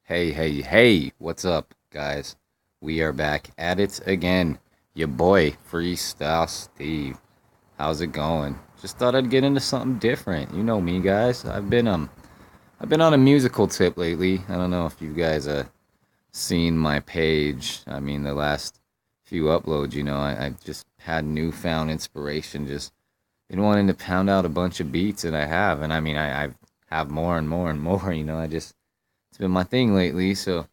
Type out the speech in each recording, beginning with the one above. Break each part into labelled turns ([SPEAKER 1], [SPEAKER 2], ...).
[SPEAKER 1] Hey, what's up, guys? We are back at it again. Your boy, Freestyle Steve. How's it going? Just thought I'd get into something different. You know me, guys. I've been on a musical tip lately. I don't know if you guys seen my page. I mean, the last few uploads, I just had newfound inspiration. Just been wanting to pound out a bunch of beats, and I have. And I mean, I have more and more and more. It's been my thing lately, so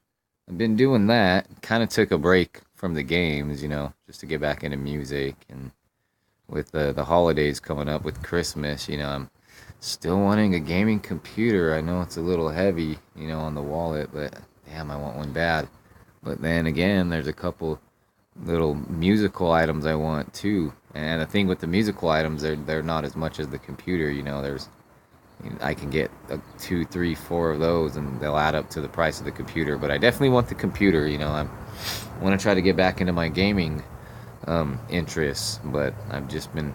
[SPEAKER 1] I've been doing that. Kind of took a break from the games, just to get back into music. And with the holidays coming up with Christmas, I'm still wanting a gaming computer. I know it's a little heavy, on the wallet, but damn, I want one bad. But then again, there's a couple little musical items I want too. And the thing with the musical items, they're not as much as the computer. I can get two, three, four of those, and they'll add up to the price of the computer. But I definitely want the computer. I want to try to get back into my gaming interests, but I've just been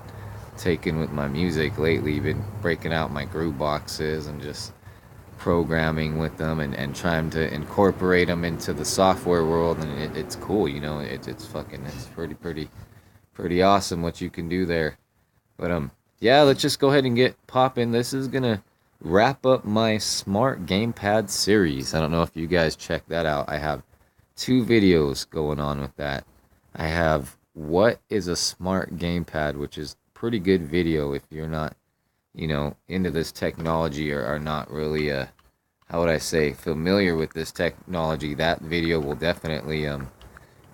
[SPEAKER 1] taken with my music lately. Been breaking out my groove boxes and just programming with them and trying to incorporate them into the software world. And it's cool. It's pretty awesome what you can do there. But yeah, let's just go ahead and get popping. This is gonna wrap up my smart gamepad series. I don't know if you guys check that out. I have two videos going on with that. I have what is a smart gamepad, which is pretty good video if you're not, into this technology or are not really how would I say, familiar with this technology. That video will definitely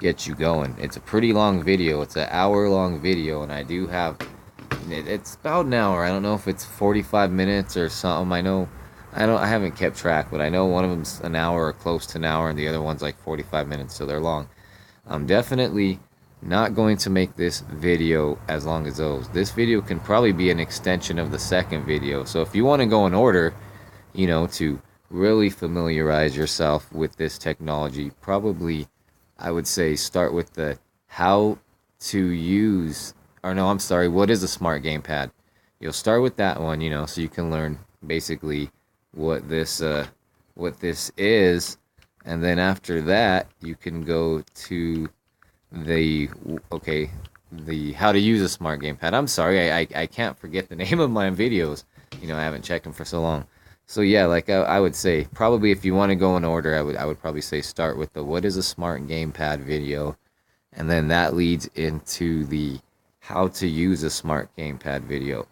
[SPEAKER 1] get you going. It's a pretty long video. It's an hour-long video, and I do have it's about an hour. I don't know if it's 45 minutes or something. I haven't kept track, but I know one of them's an hour or close to an hour, and the other one's like 45 minutes, so they're long. I'm definitely not going to make this video as long as those. This video can probably be an extension of the second video. So if you want to go in order, to really familiarize yourself with this technology, probably I would say start with the how to use, or no, I'm sorry, what is a smart gamepad? You'll start with that one, so you can learn basically what this is, and then after that you can go to the the how to use a smart gamepad. I'm sorry, I can't forget the name of my videos. I haven't checked them for so long. So yeah, like I would say, probably if you want to go in order, I would probably say start with the what is a smart gamepad video, and then that leads into the how to use a smart gamepad video.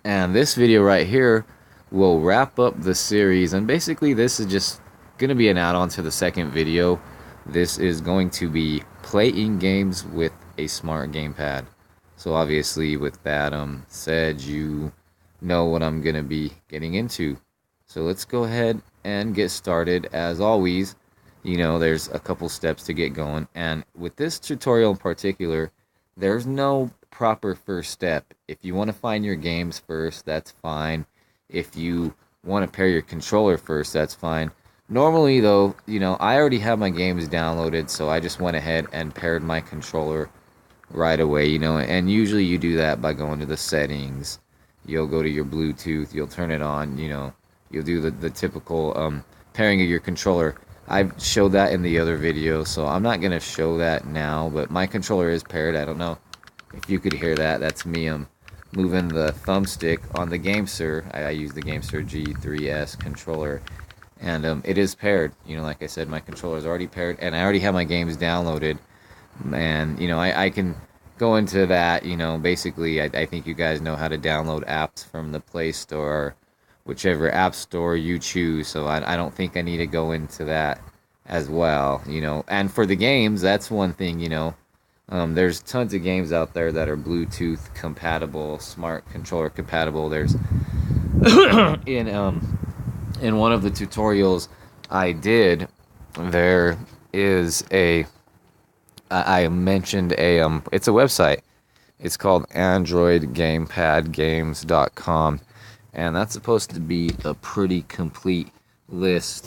[SPEAKER 1] And this video right here will wrap up the series, and basically this is just going to be an add-on to the second video. This is going to be playing games with a smart gamepad. So obviously with that said, you know what I'm going to be getting into. So let's go ahead and get started. As always, there's a couple steps to get going, and with this tutorial in particular, there's no proper first step. If you want to find your games first, that's fine. If you want to pair your controller first, that's fine. Normally, though, I already have my games downloaded, so I just went ahead and paired my controller right away, and usually you do that by going to the settings. You'll go to your Bluetooth, you'll turn it on, you'll do the typical pairing of your controller. I've showed that in the other video, so I'm not going to show that now, but my controller is paired. I don't know if you could hear that. That's me moving the thumbstick on the GameSir. I use the GameSir G3S controller, and it is paired. Like I said, my controller is already paired, and I already have my games downloaded, and, I can go into that, basically, I think you guys know how to download apps from the Play Store, whichever app store you choose, so I don't think I need to go into that as well, and for the games, that's one thing, there's tons of games out there that are Bluetooth compatible, smart controller compatible. There's in one of the tutorials I did, there is I mentioned it's a website. It's called AndroidGamepadGames.com, and that's supposed to be a pretty complete list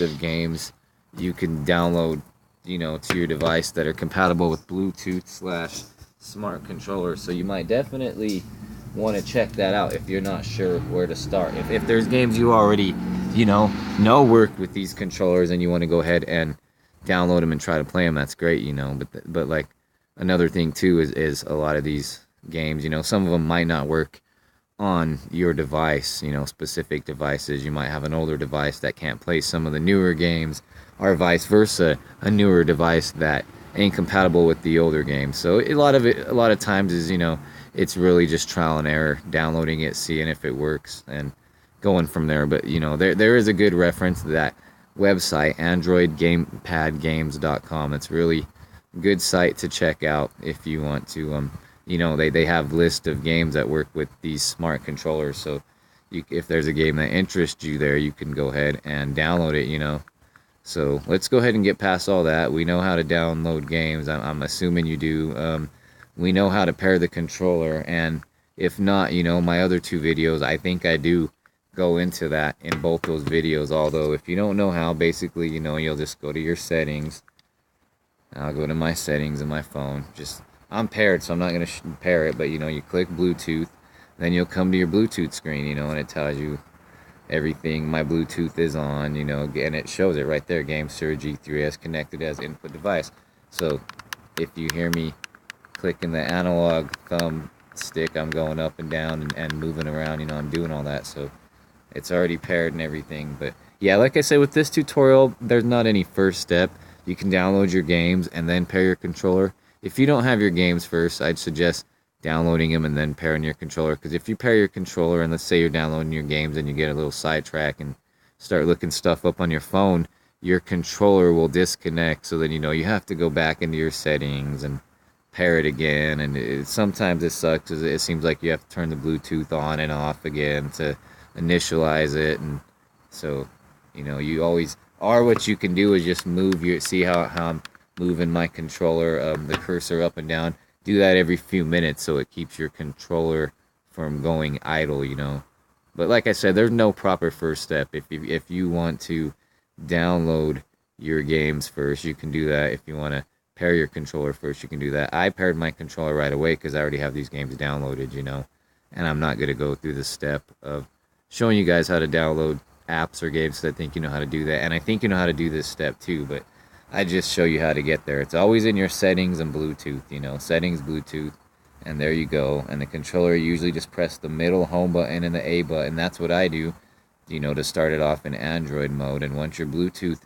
[SPEAKER 1] of games you can download, to your device that are compatible with Bluetooth / smart controller. So you might definitely want to check that out if you're not sure where to start. If there's games you already, know work with these controllers and you want to go ahead and download them and try to play them, that's great, but like another thing too is a lot of these games, some of them might not work on your device, specific devices. You might have an older device that can't play some of the newer games, or vice versa, a newer device that ain't compatible with the older games. So a lot of times is, it's really just trial and error, downloading it, seeing if it works, and going from there. But there is a good reference to that website, androidgamepadgames.com. It's really a good site to check out if you want to. They have list of games that work with these smart controllers. So if there's a game that interests you there, you can go ahead and download it. So let's go ahead and get past all that. We know how to download games. I'm assuming you do. We know how to pair the controller, and if not, my other two videos, I think I do go into that in both those videos. Although if you don't know how, basically, you'll just go to your settings. I'll go to my settings in my phone. I'm paired, so I'm not going to pair it, but you click Bluetooth, then you'll come to your Bluetooth screen, and it tells you everything my Bluetooth is on, and it shows it right there, GameSir G3S connected as input device. So if you hear me clicking the analog thumb stick, I'm going up and down and moving around, I'm doing all that, so it's already paired and everything. But yeah, like I said, with this tutorial, there's not any first step. You can download your games and then pair your controller. If you don't have your games first, I'd suggest downloading them and then pairing your controller, because if you pair your controller and let's say you're downloading your games and you get a little sidetrack and start looking stuff up on your phone, your controller will disconnect. So then you have to go back into your settings and pair it again, and sometimes it sucks because it seems like you have to turn the Bluetooth on and off again to initialize it. And so you always are, what you can do is just see how I'm moving my controller, the cursor up and down. Do that every few minutes so it keeps your controller from going idle, But like I said, there's no proper first step. If you want to download your games first, you can do that. If you want to pair your controller first, you can do that. I paired my controller right away because I already have these games downloaded, and I'm not going to go through the step of showing you guys how to download apps or games, because I think you know how to do that, and I think you know how to do this step too, but I just show you how to get there. It's always in your settings and Bluetooth, settings, Bluetooth, and there you go. And the controller, usually just press the middle home button and the A button. That's what I do, to start it off in Android mode. And once your Bluetooth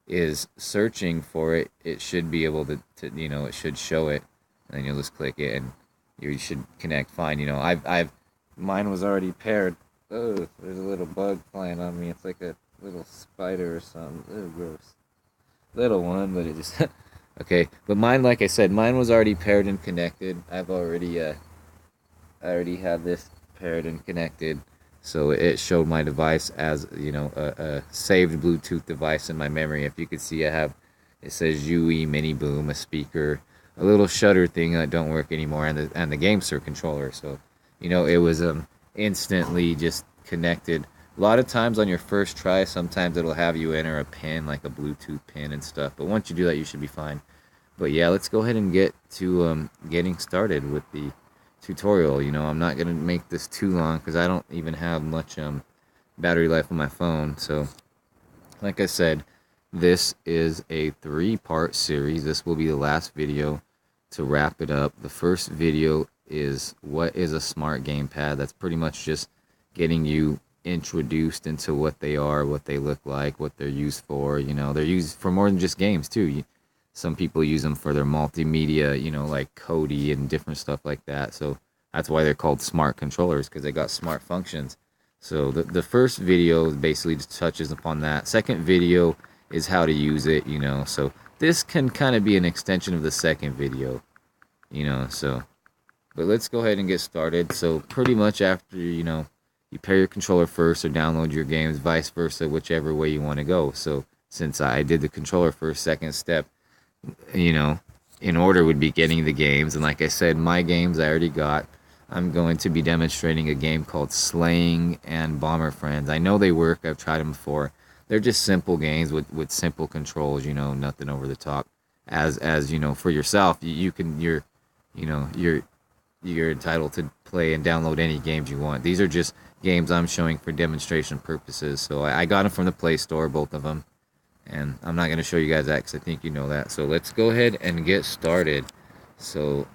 [SPEAKER 1] is searching for it, it should be able to it should show it, and then you'll just click it and you should connect fine. Mine was already paired. Oh, there's a little bug flying on me. It's like a little spider or something. Oh, gross. Little one, but it just okay. But mine, like I said, mine was already paired and connected. I already have this paired and connected, so it showed my device as a saved Bluetooth device in my memory. If you could see, it says UE Mini Boom, a speaker, a little shutter thing that don't work anymore, and the GameSir controller. So it was instantly just connected. A lot of times on your first try, sometimes it'll have you enter a pin, like a Bluetooth pin and stuff. But once you do that, you should be fine. But yeah, let's go ahead and get to getting started with the tutorial. I'm not going to make this too long because I don't even have much battery life on my phone. So, like I said, this is a 3-part series. This will be the last video to wrap it up. The first video is what is a smart gamepad. That's pretty much just getting you introduced into what they are, what they look like, what they're used for. They're used for more than just games too. Some people use them for their multimedia, like Kodi and different stuff like that. So that's why they're called smart controllers, because they got smart functions. So the first video basically just touches upon that. Second video is how to use it, so this can kind of be an extension of the second video, so. But let's go ahead and get started. So pretty much after, you pair your controller first or download your games, vice versa, whichever way you want to go. So since I did the controller first, second step, in order would be getting the games. And like I said, my games I already got. I'm going to be demonstrating a game called Slaying and Bomber Friends. I know they work. I've tried them before. They're just simple games with simple controls, nothing over the top. As for yourself, you're you're entitled to play and download any games you want. These are just games I'm showing for demonstration purposes. So I got them from the Play Store, both of them. And I'm not going to show you guys that because I think you know that. So let's go ahead and get started. So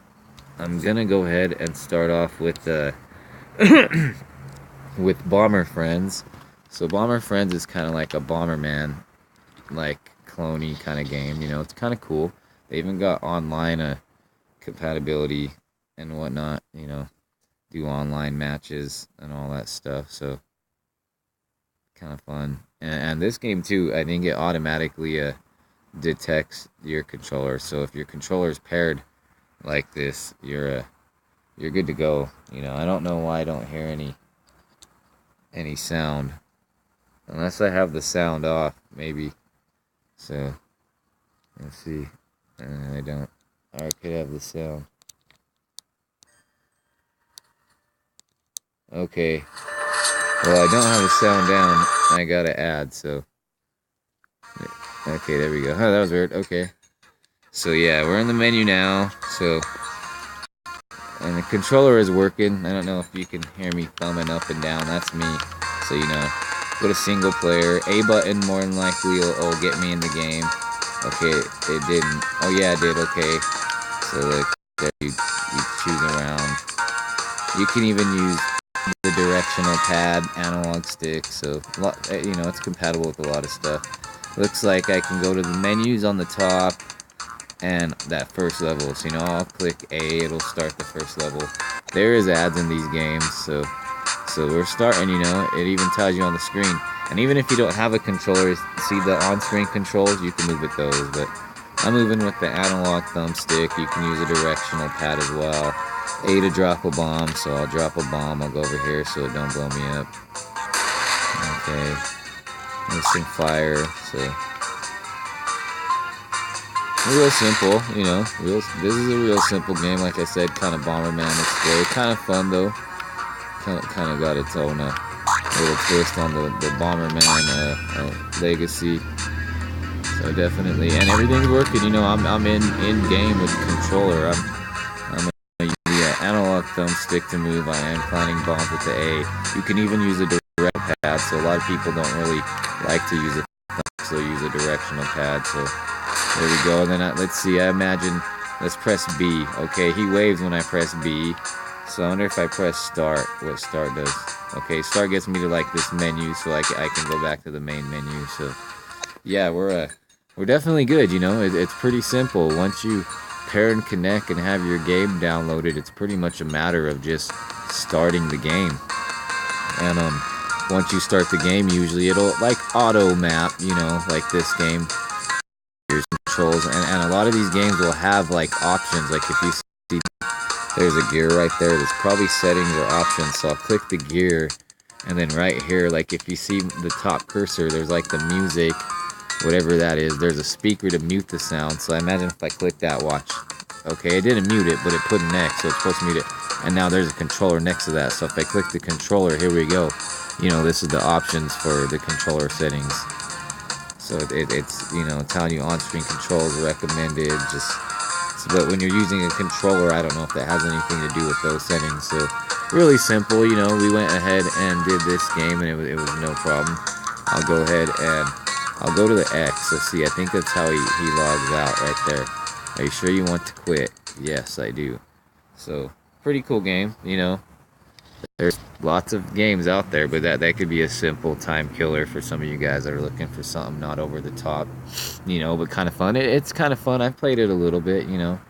[SPEAKER 1] I'm going to go ahead and start off with with Bomber Friends. So Bomber Friends is kind of like a Bomberman, like cloney kind of game. You know, it's kind of cool. They even got online compatibility and whatnot. You know, do online matches and all that stuff. So kind of fun. And this game too, I think it automatically detects your controller. So if your controller is paired like this, you're good to go. You know, I don't know why I don't hear any sound, unless I have the sound off, maybe. So let's see. I don't. I could have the sound. Okay. Well, I don't have the sound down. I gotta add. So okay, there we go. Oh, that was weird. Okay. So yeah, we're in the menu now. So and the controller is working. I don't know if you can hear me thumbing up and down. That's me. So you know, go to single player. A button more than likely will get me in the game. Okay, it didn't. Oh yeah, it did. Okay. So like there you choose around. You can even use the directional pad, analog stick. So you know, it's compatible with a lot of stuff. Looks like I can go to the menus on the top and that first level. So you know, I'll click A, it'll start the first level. There is ads in these games, so we're starting. You know, it even tells you on the screen. And even if you don't have a controller, see the on-screen controls, you can move with those. But I'm moving with the analog thumbstick. You can use a directional pad as well. A to drop a bomb, so I'll drop a bomb. I'll go over here so it don't blow me up. Okay, instant fire. So real simple, you know. This is a real simple game. Like I said, kind of Bomberman display. Kind of fun though. Kind of got its own little twist on the Bomberman legacy. So definitely, and everything's working. You know, I'm in game with the controller. I'm gonna use the analog thumbstick to move. I am planting bombs with the A. You can even use a direct pad. So a lot of people don't really like to use a thumb, so use a directional pad. So there we go. And then let's see. I imagine. Let's press B. Okay, he waves when I press B. So I wonder if I press start, what start does. Okay, start gets me to like this menu, so I can go back to the main menu. So yeah, we're definitely good. You know, it's pretty simple. Once you pair and connect and have your game downloaded, it's pretty much a matter of just starting the game. And once you start the game, usually it'll like auto map. You know, like this game. Controls and a lot of these games will have like options. Like if you see there's a gear right there, there's probably settings or options. So I'll click the gear, and then right here, like if you see the top cursor, there's like the music, whatever that is. There's a speaker to mute the sound. So I imagine if I click that, watch. Okay, it didn't mute it, but it put an X, so it's supposed to mute it. And now there's a controller next to that. So if I click the controller, here we go. You know, this is the options for the controller settings. So it's, you know, telling you on-screen controls recommended. But when you're using a controller, I don't know if that has anything to do with those settings. So really simple, you know. We went ahead and did this game, and it was no problem. I'll go ahead and I'll go to the X. Let's see. I think that's how he logs out right there. Are you sure you want to quit? Yes, I do. So pretty cool game, you know. There's lots of games out there, but that could be a simple time killer for some of you guys that are looking for something not over the top, you know, but kind of fun. It's kind of fun. I've played it a little bit, you know.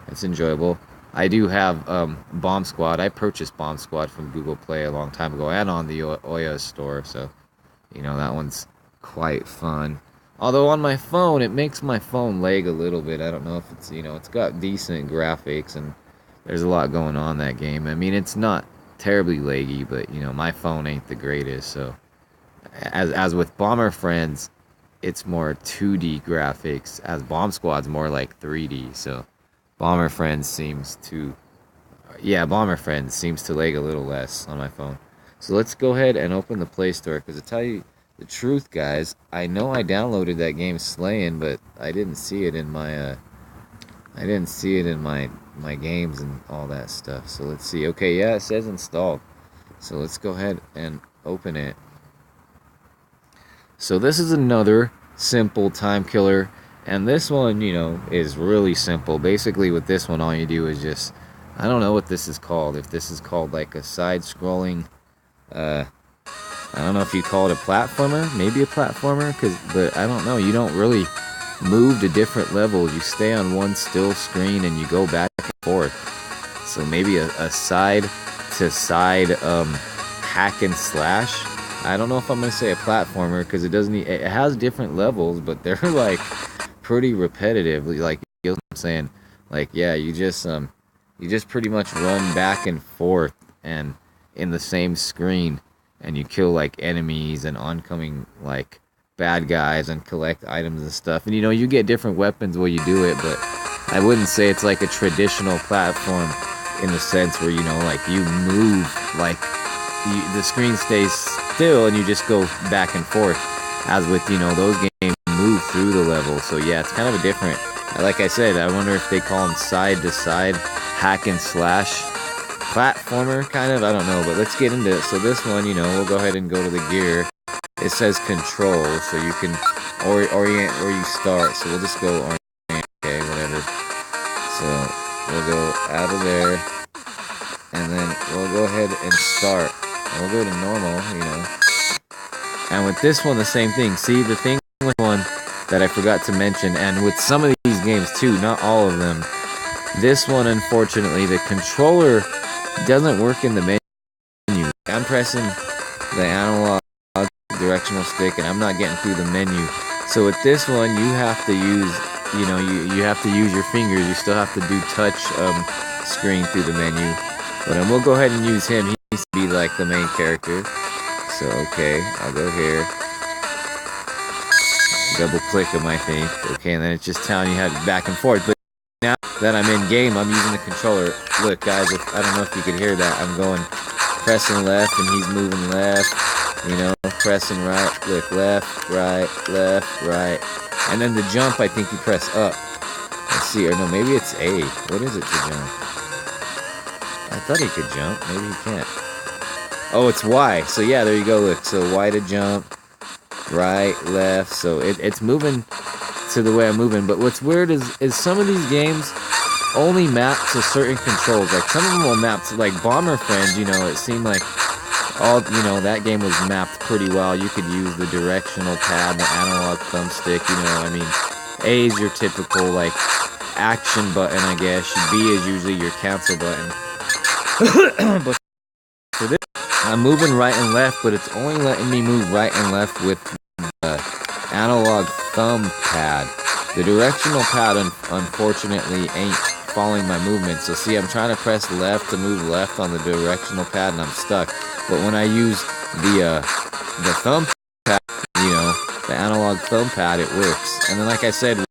[SPEAKER 1] It's enjoyable. I do have Bomb Squad. I purchased Bomb Squad from Google Play a long time ago and on the Ouya store, so, you know, that one's quite fun. Although on my phone, it makes my phone lag a little bit. I don't know if it's, you know, it's got decent graphics and there's a lot going on in that game. I mean, it's not terribly laggy, but you know, my phone ain't the greatest. So as with Bomber Friends, it's more 2D graphics, as Bomb Squad's more like 3D. So Bomber Friends seems to lag a little less on my phone. So let's go ahead and open the Play Store, because to tell you the truth, guys, I know I downloaded that game Slayin', but I didn't see it in my I didn't see it in my games and all that stuff. So let's see. Okay, yeah, it says installed. So let's go ahead and open it. So this is another simple time killer, and this one, is really simple. Basically with this one, all you do is just, I don't know what this is called. If this is called like a side-scrolling, I don't know if you call it a platformer, maybe a platformer, but I don't know. You don't really move to different levels. You stay on one still screen and you go back and forth. So maybe a side to side hack and slash. I don't know if I'm gonna say a platformer because it has different levels, but they're like pretty repetitive. Like, you know what I'm saying? Like, yeah, you just pretty much run back and forth and in the same screen, and you kill like enemies and oncoming like bad guys and collect items and stuff. And you get different weapons while you do it, but I wouldn't say it's like a traditional platform in the sense where like you move, like the screen stays still and you just go back and forth, as with those games move through the level. So yeah, it's kind of a different, like I said, I wonder if they call them side to side hack and slash platformer, kind of, I don't know. But let's get into it. So this one, we'll go ahead and go to the gear. It says control, so you can orient where you start. So we'll just go orient, okay, whatever. So we'll go out of there, and then we'll go ahead and start. And we'll go to normal, And with this one, the same thing. See, the thing with one that I forgot to mention, and with some of these games too, not all of them, this one, unfortunately, the controller doesn't work in the menu. I'm pressing the analog directional stick and I'm not getting through the menu. So with this one, you have to use, you have to use your fingers. You still have to do touch screen through the menu. But we'll go ahead and use him. He needs to be like the main character. So okay, I'll go here. Double click him, I think. Okay, and then it's just telling you how to back and forth. But now that I'm in game, I'm using the controller. Look, guys, I don't know if you could hear that. I'm going pressing left and he's moving left. Pressing right. Look, left, right. And then the jump, I think you press up. Let's see, or no, maybe it's A. What is it to jump? I thought he could jump. Maybe he can't. Oh, it's Y. So yeah, there you go. Look, so Y to jump, right, left. So it's moving to the way I'm moving. But what's weird is some of these games only map to certain controls. Like some of them will map to, like Bomber Friends, it seemed like all, that game was mapped pretty well. You could use the directional pad, the analog thumbstick, A is your typical, like, action button, I guess. B is usually your cancel button. But for this, I'm moving right and left, but it's only letting me move right and left with the analog thumb pad. The directional pad, unfortunately, ain't following my movement. So see, I'm trying to press left to move left on the directional pad, and I'm stuck. But when I use the thumb pad, the analog thumb pad, it works. And then, like I said,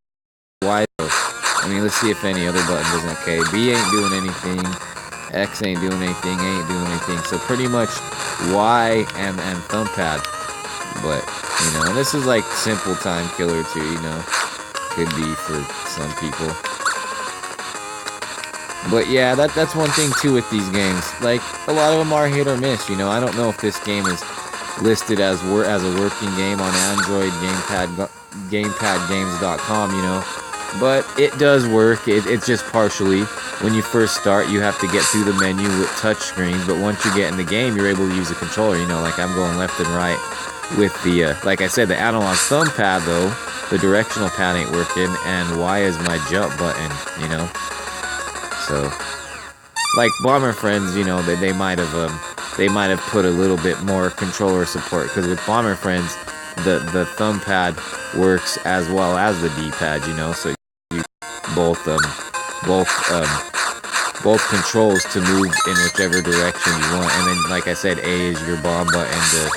[SPEAKER 1] Y, let's see if any other button doesn't. Okay, B ain't doing anything. X ain't doing anything. A ain't doing anything. So pretty much Y and thumb pad. But, and this is like simple time killer too, could be for some people. But yeah, that's one thing too with these games. Like, a lot of them are hit or miss, I don't know if this game is listed as a working game on Android, GamepadGames.com, but it does work. It's just partially. When you first start, you have to get through the menu with touch screens, but once you get in the game, you're able to use the controller, like I'm going left and right with the, like I said, the analog thumb pad, though, the directional pad ain't working, and Y is my jump button, So, like Bomber Friends, they might have put a little bit more controller support, because with Bomber Friends, the thumb pad works as well as the D-pad, so you both controls to move in whichever direction you want. And then, like I said, A is your bomb button to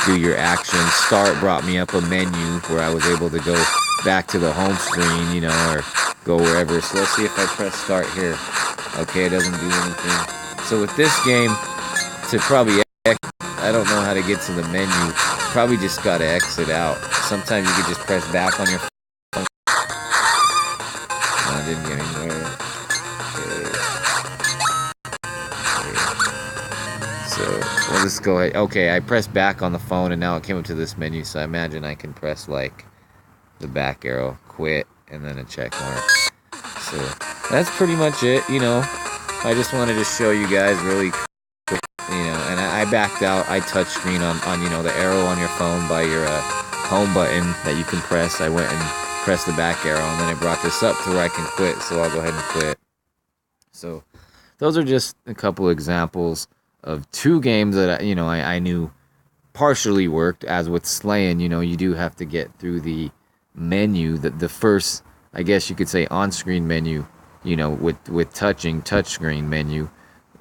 [SPEAKER 1] do your actions. Start brought me up a menu where I was able to go back to the home screen, or go wherever. So let's see if I press start here. Okay, it doesn't do anything. So with this game, to probably I don't know how to get to the menu. Probably just gotta exit out. Sometimes you could just press back on your phone. No, it didn't get anywhere. let's go ahead. Okay, I pressed back on the phone and now it came up to this menu, so I imagine I can press like the back arrow, quit, and then a check mark. So that's pretty much it, you know. I just wanted to show you guys really quick, you know, and I backed out. I touchscreen on, you know, the arrow on your phone by your home button that you can press. I went and pressed the back arrow, and then I brought this up to where I can quit, so I'll go ahead and quit. So those are just a couple examples of two games that, you know, I knew partially worked. As with Slayin, you know, you do have to get through the menu, the first, I guess you could say, on-screen menu, you know, with touchscreen menu,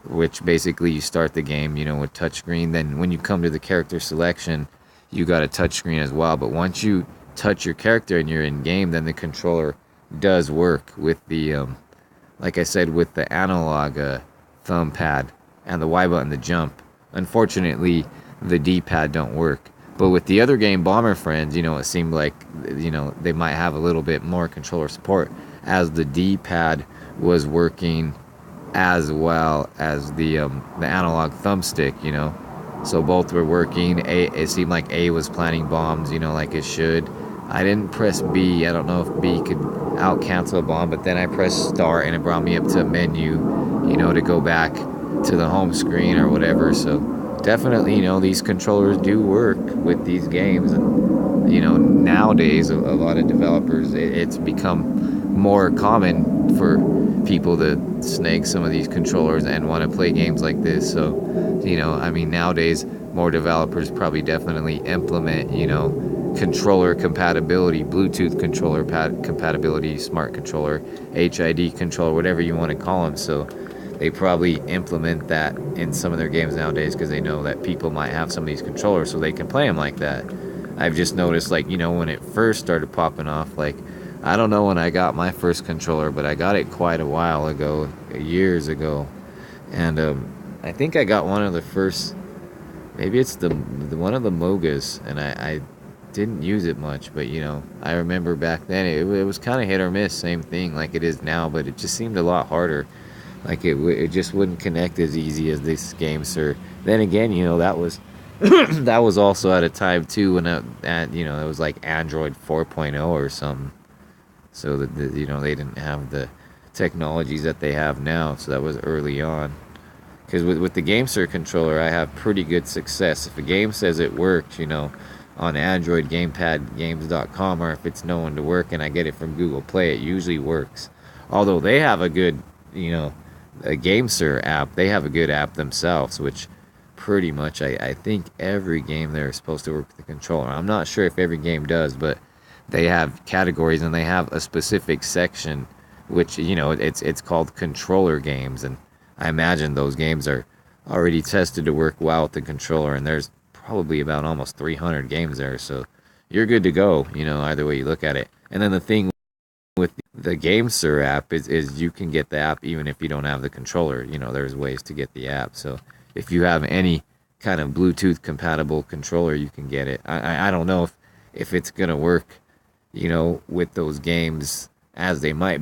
[SPEAKER 1] which basically you start the game, you know, with touchscreen. Then when you come to the character selection, you got a touchscreen as well. But once you touch your character and you're in game, then the controller does work with the like I said, with the analog thumb pad and the Y button to jump. Unfortunately, the D-pad don't work. But with the other game, Bomber Friends, you know, it seemed like, you know, they might have a little bit more controller support, as the D-pad was working as well as the analog thumbstick, you know. So both were working. It seemed like A was planting bombs, you know, like it should. I didn't press B. I don't know if B could out cancel a bomb, but then I pressed start and it brought me up to a menu, you know, to go back to the home screen or whatever. So definitely, you know, these controllers do work with these games. And, you know, nowadays, a lot of developers, it's become more common for people to snag some of these controllers and want to play games like this. So, you know, I mean, nowadays, more developers probably definitely implement, you know, controller compatibility, Bluetooth controller compatibility, smart controller, HID controller, whatever you want to call them. So they probably implement that in some of their games nowadays because they know that people might have some of these controllers, so they can play them like that. I've just noticed, like, you know, when it first started popping off, like, I don't know when I got my first controller, but I got it quite a while ago, years ago. And I think I got one of the first, maybe it's the one of the Mogas, and I didn't use it much, but, you know, I remember back then it was kind of hit or miss, same thing like it is now, but it just seemed a lot harder. Like it just wouldn't connect as easy as this game, sir. Then again, you know, that was that was also at a time too when you know, it was like Android 4.0 or something. So that you know, they didn't have the technologies that they have now. So that was early on. Because with the GameSir controller, I have pretty good success. If a game says it works, you know, on Android, Gamepad, Games.com, or if it's known to work and I get it from Google Play, it usually works. Although they have a good, you know, a GameSir app, they have a good app themselves, which pretty much I think every game there is supposed to work with the controller. I'm not sure if every game does, but they have categories and they have a specific section, which, you know, it's called controller games, and I imagine those games are already tested to work well with the controller, and there's probably about almost 300 games there, so you're good to go, you know, either way you look at it. And then the thing with the GameSir app is you can get the app even if you don't have the controller. You know, there's ways to get the app. So if you have any kind of Bluetooth compatible controller, you can get it. I don't know if it's gonna work, you know, with those games, as they might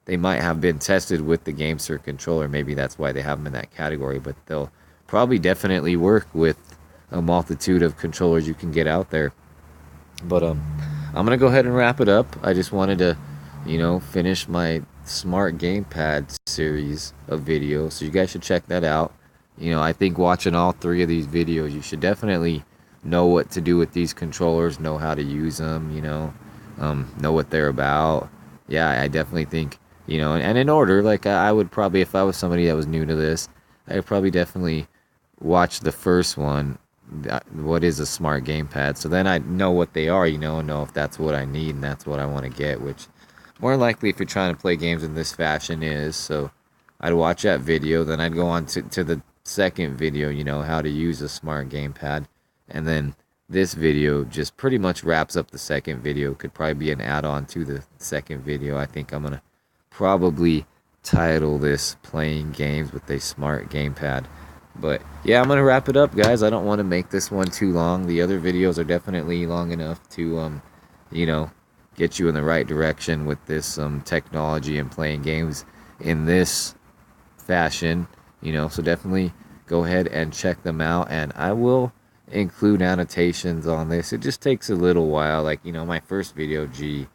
[SPEAKER 1] have been tested with the GameSir controller. Maybe that's why they have them in that category, but they'll probably definitely work with a multitude of controllers you can get out there. But I'm gonna go ahead and wrap it up. I just wanted to, you know, finish my smart gamepad series of videos, so you guys should check that out. You know, I think watching all three of these videos, you should definitely know what to do with these controllers, know how to use them, you know what they're about. Yeah, I definitely think, you know, and in order, like, I would probably, if I was somebody that was new to this, I would probably definitely watch the first one, what is a smart gamepad, so then I know what they are, you know, and know if that's what I need and that's what I want to get, which more likely, if you're trying to play games in this fashion, is. So I'd watch that video, then I'd go on to the second video, you know, how to use a smart gamepad, and then this video just pretty much wraps up the second video. Could probably be an add-on to the second video. I think I'm gonna probably title this "Playing Games with a Smart Gamepad." But yeah, I'm gonna wrap it up, guys. I don't want to make this one too long. The other videos are definitely long enough to you know, get you in the right direction with this technology and playing games in this fashion, you know. So definitely go ahead and check them out, and I will include annotations on this. It just takes a little while. Like, my first video, I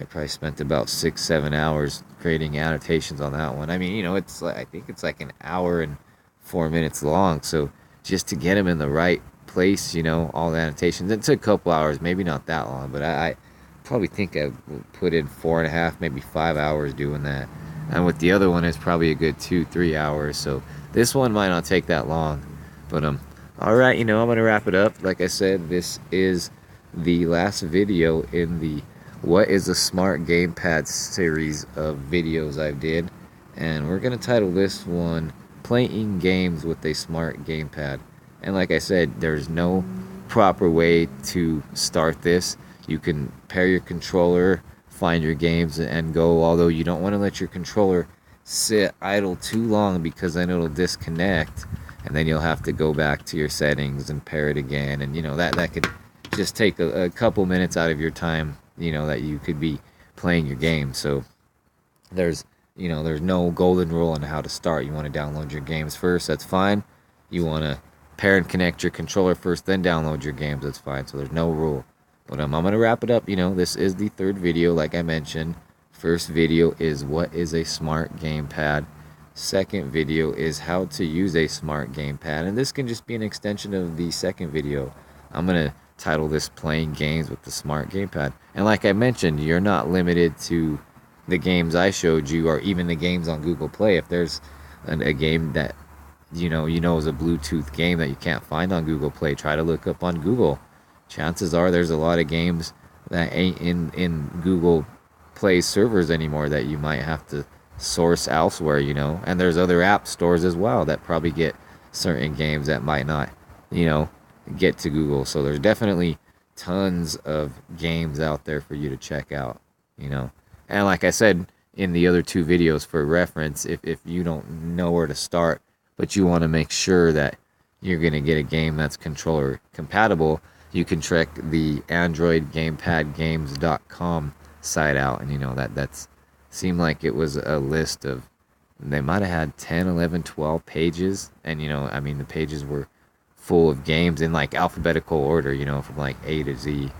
[SPEAKER 1] probably spent about 6-7 hours creating annotations on that one. I mean, it's like, I think it's like an hour and 4 minutes long. So just to get them in the right place, all the annotations, it took a couple hours, maybe not that long, but I probably think I put in 4.5, maybe 5 hours doing that. And with the other one, it's probably a good 2-3 hours. So this one might not take that long, but all right, I'm gonna wrap it up. Like I said, this is the last video in the What is a Smart Gamepad series of videos I did, and we're gonna title this one Playing Games with a Smart Gamepad. And like I said, there's no proper way to start this. You can pair your controller, find your games, and go, although you don't want to let your controller sit idle too long, because then it'll disconnect, and then you'll have to go back to your settings and pair it again, and that could just take a couple minutes out of your time, that you could be playing your game. So there's no golden rule on how to start. You want to download your games first, that's fine. You want to pair and connect your controller first, then download your games, that's fine. So there's no rule. But I'm gonna wrap it up. This is the third video, like I mentioned. First video is what is a smart gamepad. Second video is how to use a smart gamepad, and this can just be an extension of the second video. I'm gonna title this Playing Games with the Smart Gamepad. And like I mentioned, you're not limited to the games I showed you, or even the games on Google Play. If there's a game that is a Bluetooth game that you can't find on Google Play, try to look up on Google. Chances are there's a lot of games that ain't in Google Play servers anymore that you might have to source elsewhere, and there's other app stores as well that probably get certain games that might not, get to Google. So there's definitely tons of games out there for you to check out, and like I said in the other two videos, for reference, if you don't know where to start, but you want to make sure that you're going to get a game that's controller compatible, you can check the Android GamepadGames.com site out, and that's seemed like it was a list of, they might have had 10, 11, 12 pages, and the pages were full of games in like alphabetical order, from like A to Z.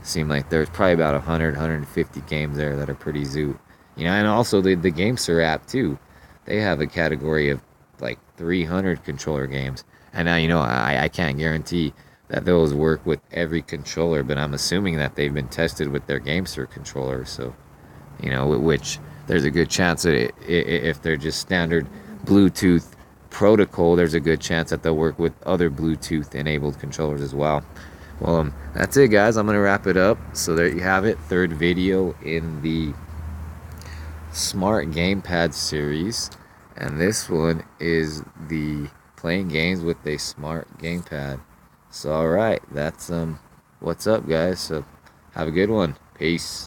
[SPEAKER 1] Seemed like there's probably about 100, 150 games there that are pretty zoot, and also the GameSir app too. They have a category of like 300 controller games, and now I can't guarantee that those work with every controller, but I'm assuming that they've been tested with their GameSir controllers. So which there's a good chance that if they're just standard Bluetooth protocol, there's a good chance that they'll work with other Bluetooth enabled controllers as well. Well, that's it, guys. I'm gonna wrap it up. So there you have it, third video in the Smart Gamepad series, and this one is the Playing Games with a Smart Gamepad. So alright, that's what's up, guys. So have a good one. Peace.